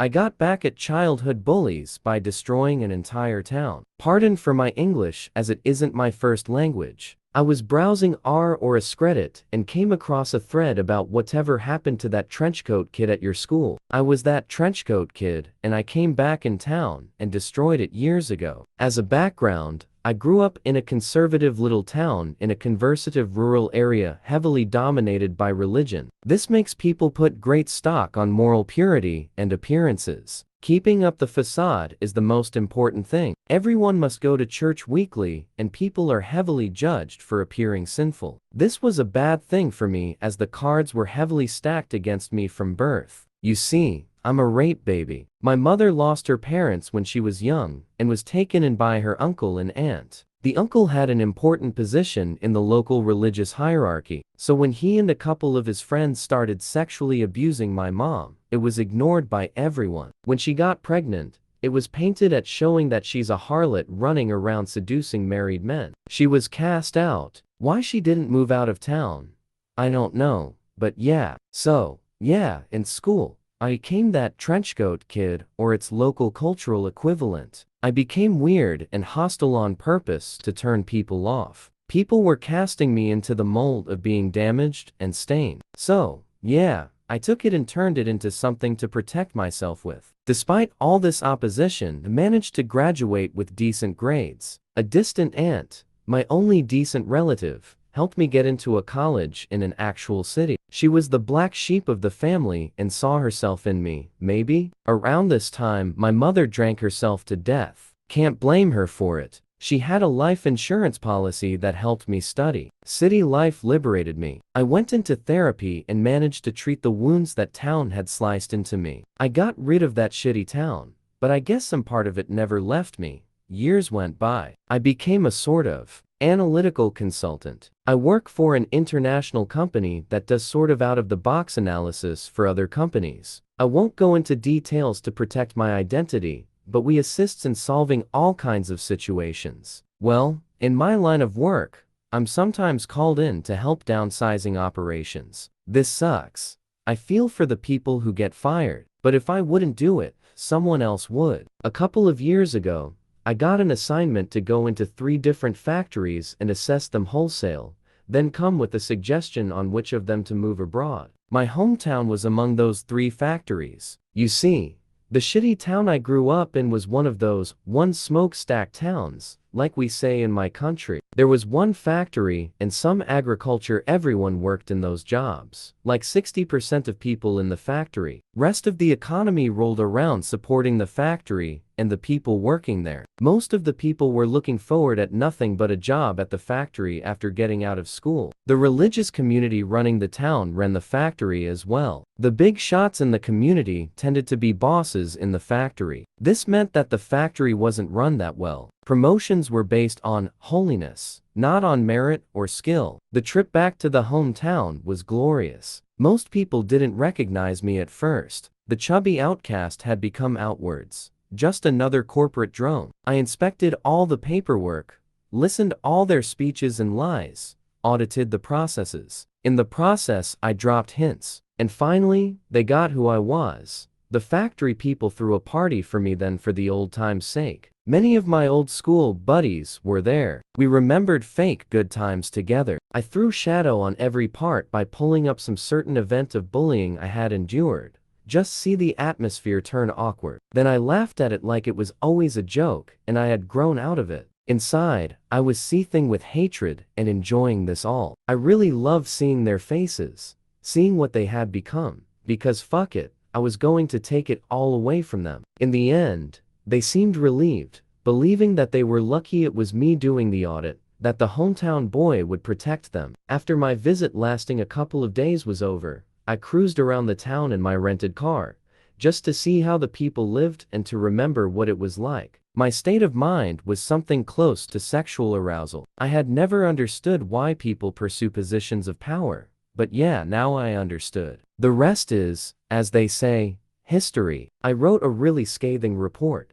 I got back at childhood bullies by destroying an entire town. Pardon for my English as it isn't my first language. I was browsing r or a Reddit and came across a thread about whatever happened to that trenchcoat kid at your school. I was that trenchcoat kid, and I came back in town and destroyed it years ago. As a background, I grew up in a conservative little town in a conservative rural area heavily dominated by religion. This makes people put great stock on moral purity and appearances. Keeping up the facade is the most important thing. Everyone must go to church weekly, and people are heavily judged for appearing sinful. This was a bad thing for me as the cards were heavily stacked against me from birth. You see, I'm a rape baby. My mother lost her parents when she was young and was taken in by her uncle and aunt. The uncle had an important position in the local religious hierarchy, so when he and a couple of his friends started sexually abusing my mom, it was ignored by everyone. When she got pregnant, it was painted at showing that she's a harlot running around seducing married men. She was cast out. Why she didn't move out of town, I don't know, but yeah. So, yeah, in school, I became that trenchcoat kid or its local cultural equivalent. I became weird and hostile on purpose to turn people off. People were casting me into the mold of being damaged and stained. So, yeah, I took it and turned it into something to protect myself with. Despite all this opposition, I managed to graduate with decent grades. A distant aunt, my only decent relative, helped me get into a college in an actual city. She was the black sheep of the family and saw herself in me, maybe? Around this time, my mother drank herself to death. Can't blame her for it. She had a life insurance policy that helped me study. City life liberated me. I went into therapy and managed to treat the wounds that town had sliced into me. I got rid of that shitty town, but I guess some part of it never left me. Years went by. I became a sort of analytical consultant. I work for an international company that does sort of out-of-the-box analysis for other companies. I won't go into details to protect my identity, but we assist in solving all kinds of situations. Well, in my line of work, I'm sometimes called in to help downsizing operations. This sucks. I feel for the people who get fired, but if I wouldn't do it, someone else would. A couple of years ago, I got an assignment to go into 3 different factories and assess them wholesale, then come with a suggestion on which of them to move abroad. My hometown was among those 3 factories. You see, the shitty town I grew up in was one of those one smokestack towns, like we say in my country. There was one factory and some agriculture. Everyone worked in those jobs. Like 60% of people in the factory. Rest of the economy rolled around supporting the factory and the people working there. Most of the people were looking forward at nothing but a job at the factory after getting out of school. The religious community running the town ran the factory as well. The big shots in the community tended to be bosses in the factory. This meant that the factory wasn't run that well. Promotions were based on holiness, not on merit or skill. The trip back to the hometown was glorious. Most people didn't recognize me at first. The chubby outcast had become outwards just another corporate drone. I inspected all the paperwork, listened all their speeches and lies, audited the processes. In the process, I dropped hints. And finally, they got who I was. The factory people threw a party for me then for the old time's sake. Many of my old school buddies were there. We remembered fake good times together. I threw shadow on every part by pulling up some certain event of bullying I had endured. Just see the atmosphere turn awkward. Then I laughed at it like it was always a joke and I had grown out of it. Inside, I was seething with hatred and enjoying this all. I really loved seeing their faces, seeing what they had become, because fuck it, I was going to take it all away from them. In the end, they seemed relieved, believing that they were lucky it was me doing the audit, that the hometown boy would protect them. After my visit lasting a couple of days was over, I cruised around the town in my rented car, just to see how the people lived and to remember what it was like. My state of mind was something close to sexual arousal. I had never understood why people pursue positions of power, but yeah, now I understood. The rest is, as they say, history. I wrote a really scathing report,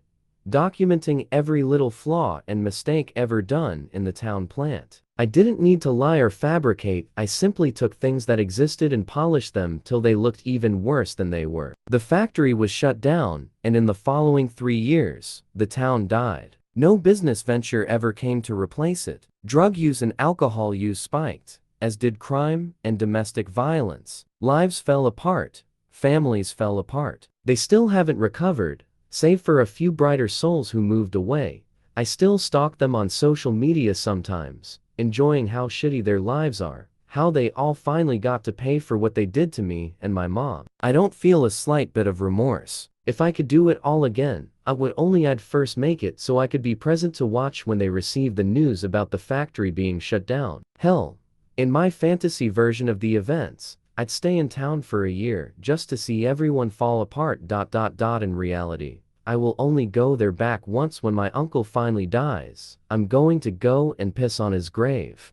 documenting every little flaw and mistake ever done in the town plant. I didn't need to lie or fabricate, I simply took things that existed and polished them till they looked even worse than they were. The factory was shut down, and in the following 3 years, the town died. No business venture ever came to replace it. Drug use and alcohol use spiked, as did crime and domestic violence. Lives fell apart, families fell apart. They still haven't recovered, save for a few brighter souls who moved away. I still stalk them on social media sometimes, enjoying how shitty their lives are, how they all finally got to pay for what they did to me and my mom. I don't feel a slight bit of remorse. If I could do it all again, I would only I'd first make it so I could be present to watch when they received the news about the factory being shut down. Hell, in my fantasy version of the events, I'd stay in town for a year just to see everyone fall apart. In reality, I will only go there back once when my uncle finally dies. I'm going to go and piss on his grave.